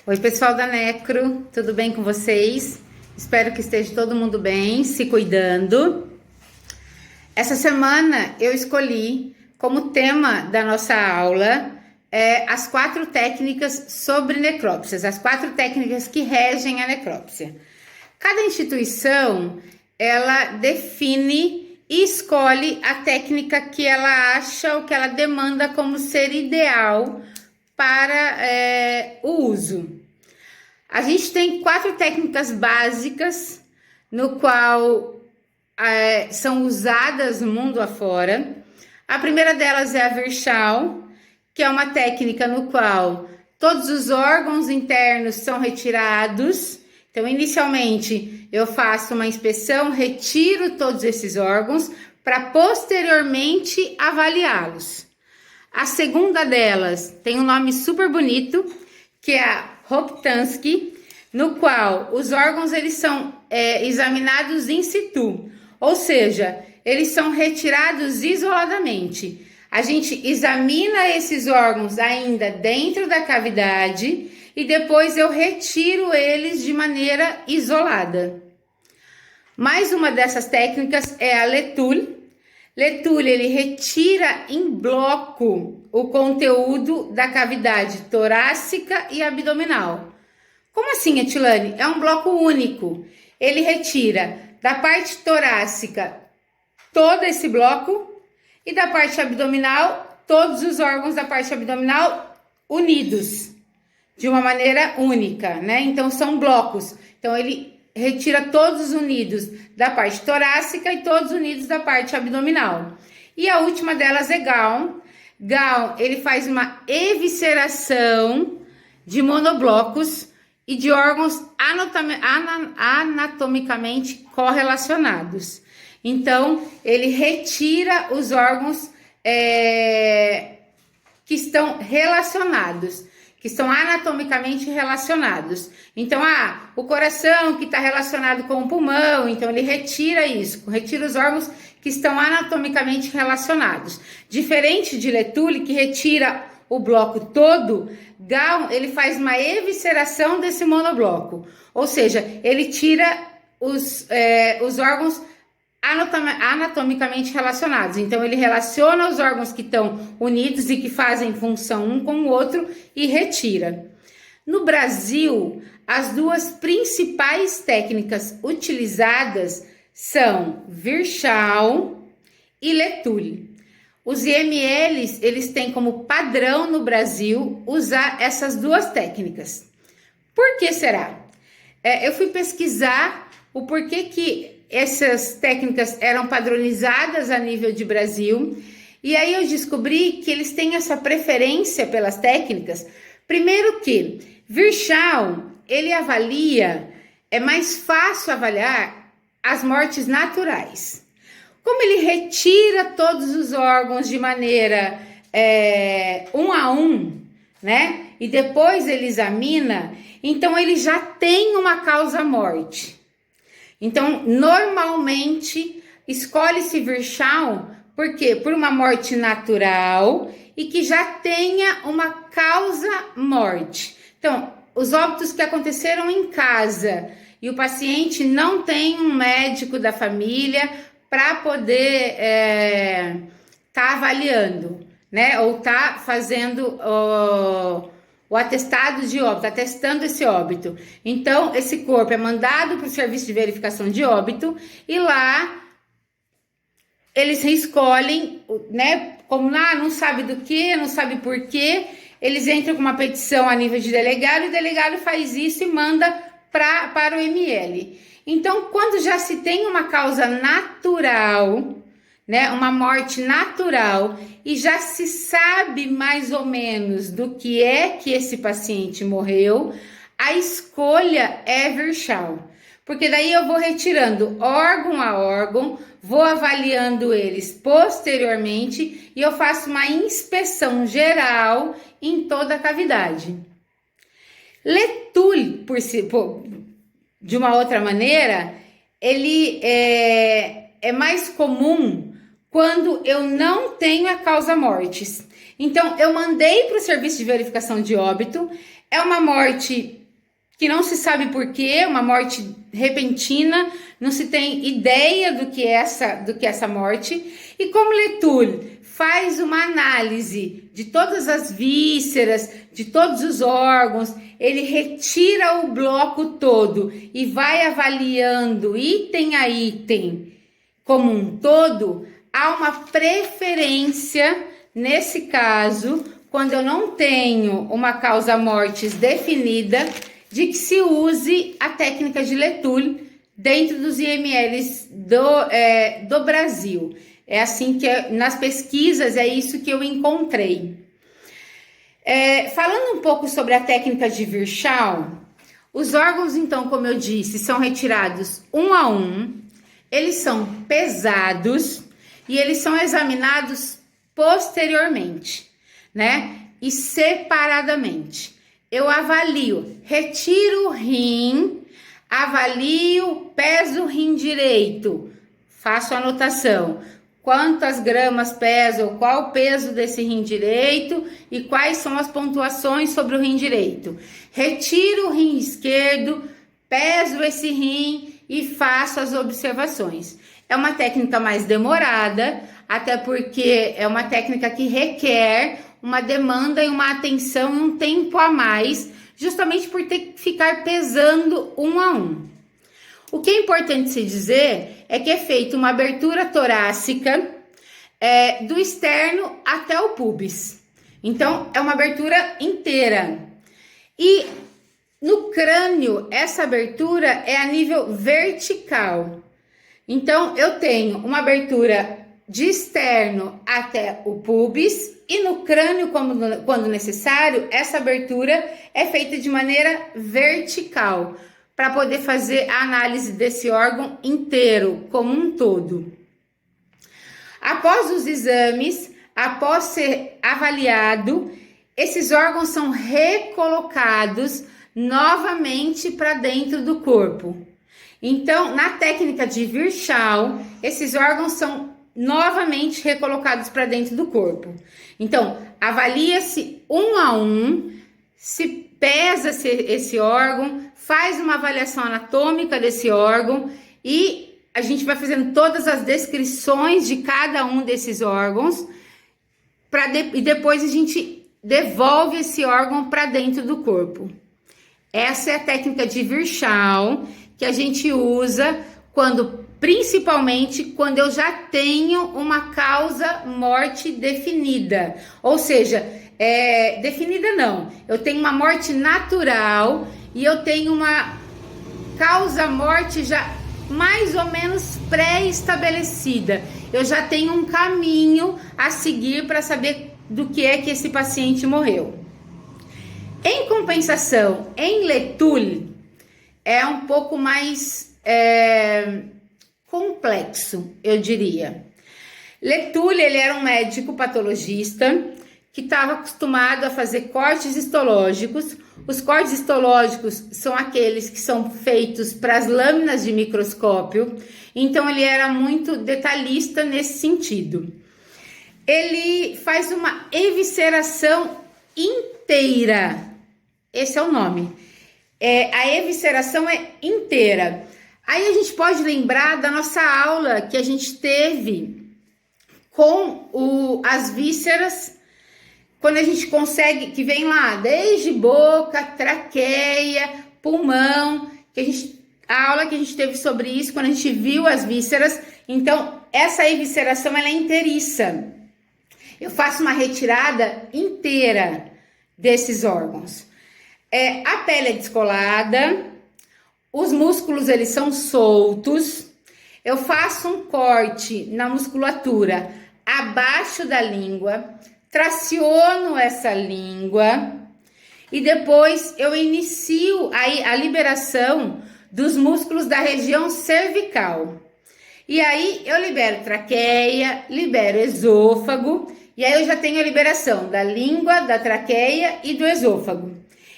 Oi, pessoal da Necro, tudo bem com vocês? Espero que esteja todo mundo bem, se cuidando. Essa semana eu escolhi como tema da nossa aula as 4 técnicas sobre necrópsias, as 4 técnicas que regem a necrópsia. Cada instituição, ela define e escolhe a técnica que ela acha ou que ela demanda como ser ideal para o uso. A gente tem 4 técnicas básicas no qual são usadas no mundo afora. A primeira delas é a Virchow, que é uma técnica no qual todos os órgãos internos são retirados. Então, inicialmente, eu faço uma inspeção, retiro todos esses órgãos para posteriormente avaliá-los. A segunda delas tem um nome super bonito, que é a Rokitansky, no qual os órgãos eles são examinados in situ, ou seja, eles são retirados isoladamente. A gente examina esses órgãos ainda dentro da cavidade e depois eu retiro eles de maneira isolada. Mais uma dessas técnicas é a Letoul. Letoul, ele retira em bloco o conteúdo da cavidade torácica e abdominal. Como assim, Etilane? É um bloco único. Ele retira da parte torácica todo esse bloco e da parte abdominal todos os órgãos da parte abdominal unidos de uma maneira única, né? Então são blocos. Então ele retira todos unidos da parte torácica e todos unidos da parte abdominal. E a última delas é Gowon. Gowon, ele faz uma evisceração de monoblocos e de órgãos anatomicamente correlacionados. Então, ele retira os órgãos que estão relacionados, que estão anatomicamente relacionados. Então, o coração que está relacionado com o pulmão, então ele retira isso, retira os órgãos que estão anatomicamente relacionados. Diferente de Letoul, que retira o bloco todo, Gowon, ele faz uma evisceração desse monobloco, ou seja, ele tira os órgãos anatomicamente relacionados. Então, ele relaciona os órgãos que estão unidos e que fazem função um com o outro e retira. No Brasil, as duas principais técnicas utilizadas são Virchow e Letoul. Os IMLs, eles têm como padrão no Brasil usar essas duas técnicas. Por que será? Eu fui pesquisar o porquê que essas técnicas eram padronizadas a nível de Brasil, e aí eu descobri que eles têm essa preferência pelas técnicas. Primeiro que Virchow, ele avalia, é mais fácil avaliar as mortes naturais. Como ele retira todos os órgãos de maneira um a um, né? E depois ele examina, então ele já tem uma causa-morte. Então, normalmente, escolhe-se Virchow, por quê? Por uma morte natural e que já tenha uma causa-morte. Então, os óbitos que aconteceram em casa e o paciente não tem um médico da família para poder tá avaliando, né? Ou tá fazendo o atestado de óbito, atestando esse óbito. Então, esse corpo é mandado para o serviço de verificação de óbito e lá eles escolhem, né? Como não sabe do que, não sabe por quê, eles entram com uma petição a nível de delegado e o delegado faz isso e manda para o ML. Então, quando já se tem uma causa natural, né, uma morte natural, e já se sabe mais ou menos do que é que esse paciente morreu, a escolha é Virchow. Porque daí eu vou retirando órgão a órgão, vou avaliando eles posteriormente e eu faço uma inspeção geral em toda a cavidade. Letoul, de uma outra maneira, ele é mais comum quando eu não tenho a causa-mortes. Então, eu mandei para o serviço de verificação de óbito, É uma morte que não se sabe por quê, uma morte repentina, não se tem ideia do que é essa morte. E como Letoul faz uma análise de todas as vísceras, de todos os órgãos, ele retira o bloco todo e vai avaliando item a item como um todo, há uma preferência, nesse caso, quando eu não tenho uma causa mortis definida, de que se use a técnica de Letoul dentro dos IMLs do Brasil. É assim que nas pesquisas é isso que eu encontrei. Falando um pouco sobre a técnica de Virchow, os órgãos, então, como eu disse, são retirados um a um, eles são pesados e eles são examinados posteriormente, né? E separadamente. Eu avalio, retiro o rim, avalio, peso o rim direito, faço anotação. Quantas gramas pesam, qual o peso desse rim direito e quais são as pontuações sobre o rim direito. Retiro o rim esquerdo, peso esse rim e faço as observações. É uma técnica mais demorada, até porque é uma técnica que requer uma demanda e uma atenção e um tempo a mais, justamente por ter que ficar pesando um a um. O que é importante se dizer é que é feita uma abertura torácica do externo até o pubis. Então, é uma abertura inteira. E no crânio, essa abertura é a nível vertical. Então, eu tenho uma abertura de externo até o pubis e no crânio, quando necessário, essa abertura é feita de maneira vertical, para poder fazer a análise desse órgão inteiro, como um todo. Após os exames, após ser avaliado, esses órgãos são recolocados novamente para dentro do corpo. Então, na técnica de Virchow, esses órgãos são novamente recolocados para dentro do corpo. Então, avalia-se um a um, se pesa esse órgão, faz uma avaliação anatômica desse órgão e a gente vai fazendo todas as descrições de cada um desses órgãos e depois a gente devolve esse órgão para dentro do corpo. Essa é a técnica de Virchow que a gente usa principalmente quando eu já tenho uma causa morte definida, ou seja, definida não, eu tenho uma morte natural e eu tenho uma causa morte já mais ou menos pré-estabelecida, eu já tenho um caminho a seguir para saber do que é que esse paciente morreu. Em compensação, em Letoul é um pouco mais complexo, eu diria. Letoul, ele era um médico patologista que estava acostumado a fazer cortes histológicos. Os cortes histológicos são aqueles que são feitos para as lâminas de microscópio, então ele era muito detalhista nesse sentido. Ele faz uma evisceração inteira, esse é o nome. A evisceração é inteira. Aí a gente pode lembrar da nossa aula que a gente teve com as vísceras, quando a gente consegue, que vem lá desde boca, traqueia, pulmão, a aula que a gente teve sobre isso, quando a gente viu as vísceras. Então, essa evisceração, ela é inteiriça. Eu faço uma retirada inteira desses órgãos. A pele é descolada, os músculos, eles são soltos. Eu faço um corte na musculatura abaixo da língua, traciono essa língua e depois eu inicio a liberação dos músculos da região cervical. E aí eu libero traqueia, libero esôfago e aí eu já tenho a liberação da língua, da traqueia e do esôfago.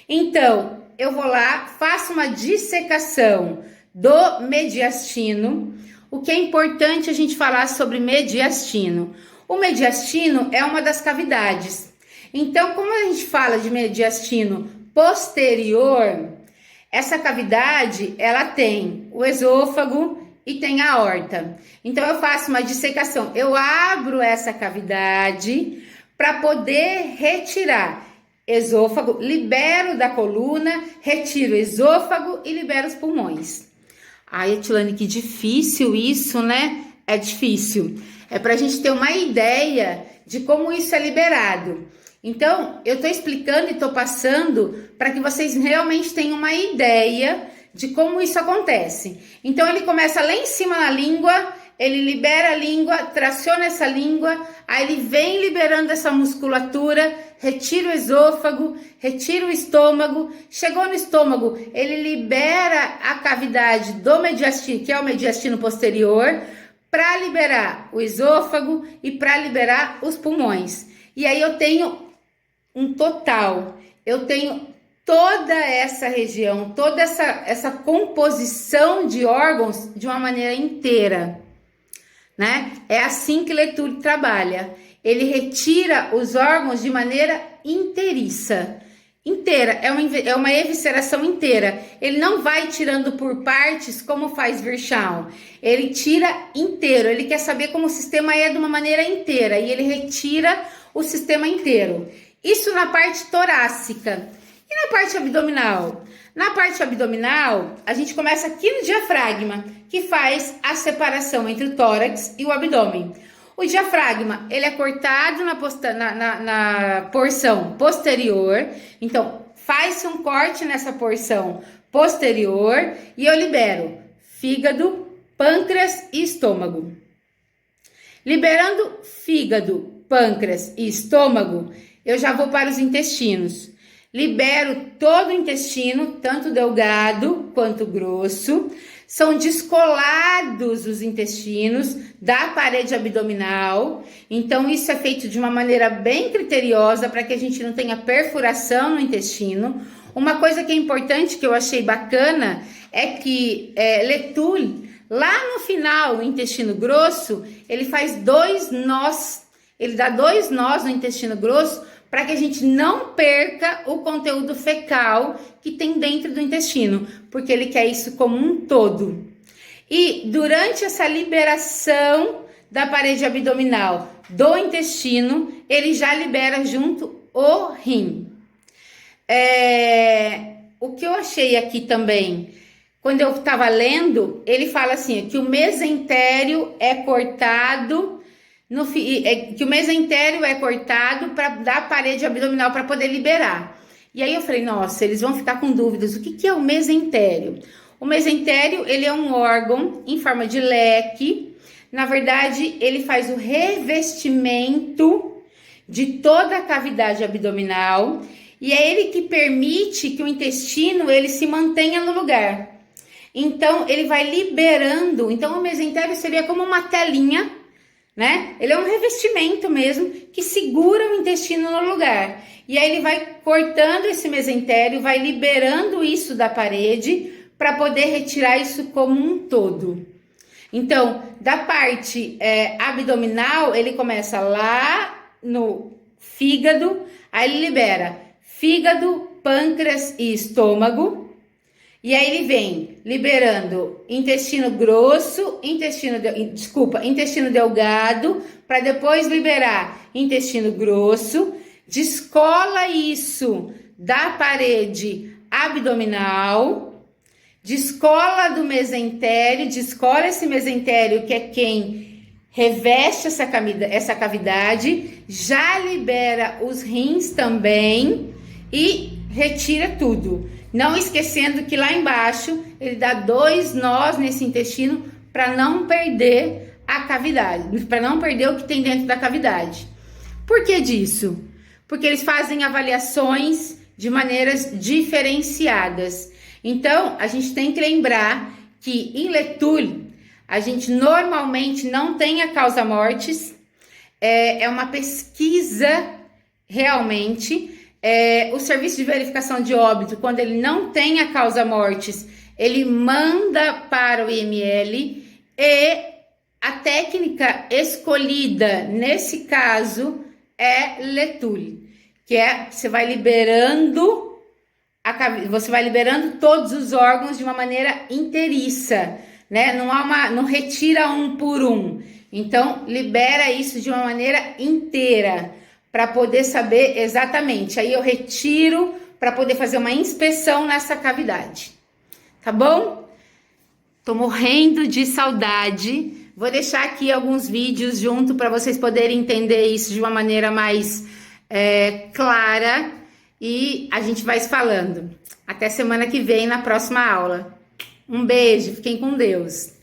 Então, eu vou lá, faço uma dissecação do mediastino. O que é importante a gente falar sobre mediastino? O mediastino é uma das cavidades. Então, como a gente fala de mediastino posterior, essa cavidade, ela tem o esôfago e tem a aorta. Então, eu faço uma dissecação. Eu abro essa cavidade para poder retirar esôfago, libero da coluna, retiro o esôfago e libero os pulmões. Ai, Etilane, que difícil isso, né? É difícil. É para a gente ter uma ideia de como isso é liberado. Então, eu estou explicando e estou passando para que vocês realmente tenham uma ideia de como isso acontece. Então, ele começa lá em cima na língua, ele libera a língua, traciona essa língua, aí ele vem liberando essa musculatura, retira o esôfago, retira o estômago, chegou no estômago, ele libera a cavidade do mediastino, que é o mediastino posterior, para liberar o esôfago e para liberar os pulmões. E aí eu tenho um total, eu tenho toda essa região, toda essa composição de órgãos de uma maneira inteira, né? É assim que Letour trabalha. Ele retira os órgãos de maneira inteiriça. Inteira, é uma evisceração inteira. Ele não vai tirando por partes como faz Virchow. Ele tira inteiro. Ele quer saber como o sistema é de uma maneira inteira e ele retira o sistema inteiro. Isso na parte torácica. E na parte abdominal? Na parte abdominal, a gente começa aqui no diafragma, que faz a separação entre o tórax e o abdômen. O diafragma, ele é cortado na porção posterior, então faz-se um corte nessa porção posterior e eu libero fígado, pâncreas e estômago. Liberando fígado, pâncreas e estômago, eu já vou para os intestinos. Libero todo o intestino, tanto delgado quanto grosso. São descolados os intestinos da parede abdominal. Então, isso é feito de uma maneira bem criteriosa para que a gente não tenha perfuração no intestino. Uma coisa que é importante, que eu achei bacana, é que Letour, lá no final, o intestino grosso, ele faz 2 nós. Ele dá 2 nós no intestino grosso, para que a gente não perca o conteúdo fecal que tem dentro do intestino, porque ele quer isso como um todo. E durante essa liberação da parede abdominal do intestino, ele já libera junto o rim. O que eu achei aqui também, quando eu estava lendo, ele fala assim, que o mesentério é cortado, que o mesentério é cortado da parede abdominal para poder liberar. E aí eu falei, nossa, eles vão ficar com dúvidas. O que é o mesentério? O mesentério, ele é um órgão em forma de leque. Na verdade, ele faz o revestimento de toda a cavidade abdominal. E é ele que permite que o intestino, ele se mantenha no lugar. Então, ele vai liberando. Então, o mesentério seria como uma telinha, né? Ele é um revestimento mesmo que segura o intestino no lugar. E aí ele vai cortando esse mesentério, vai liberando isso da parede para poder retirar isso como um todo. Então, da parte abdominal, ele começa lá no fígado, aí ele libera fígado, pâncreas e estômago. E aí ele vem liberando intestino grosso, intestino delgado, para depois liberar intestino grosso, descola isso da parede abdominal, descola do mesentério, descola esse mesentério que é quem reveste essa cavidade, já libera os rins também e retira tudo. Não esquecendo que lá embaixo ele dá 2 nós nesse intestino para não perder a cavidade, para não perder o que tem dentro da cavidade. Por que disso? Porque eles fazem avaliações de maneiras diferenciadas. Então, a gente tem que lembrar que em Letour, a gente normalmente não tem a causa-mortes, é uma pesquisa realmente. O serviço de verificação de óbito, quando ele não tem a causa-mortes, ele manda para o IML e a técnica escolhida nesse caso é Letour, que você vai liberando você vai liberando todos os órgãos de uma maneira inteiriça, né? Não retira um por um. Então, libera isso de uma maneira inteira, para poder saber exatamente. Aí eu retiro para poder fazer uma inspeção nessa cavidade. Tá bom? Tô morrendo de saudade. Vou deixar aqui alguns vídeos junto para vocês poderem entender isso de uma maneira mais clara. E a gente vai se falando. Até semana que vem, na próxima aula. Um beijo, fiquem com Deus.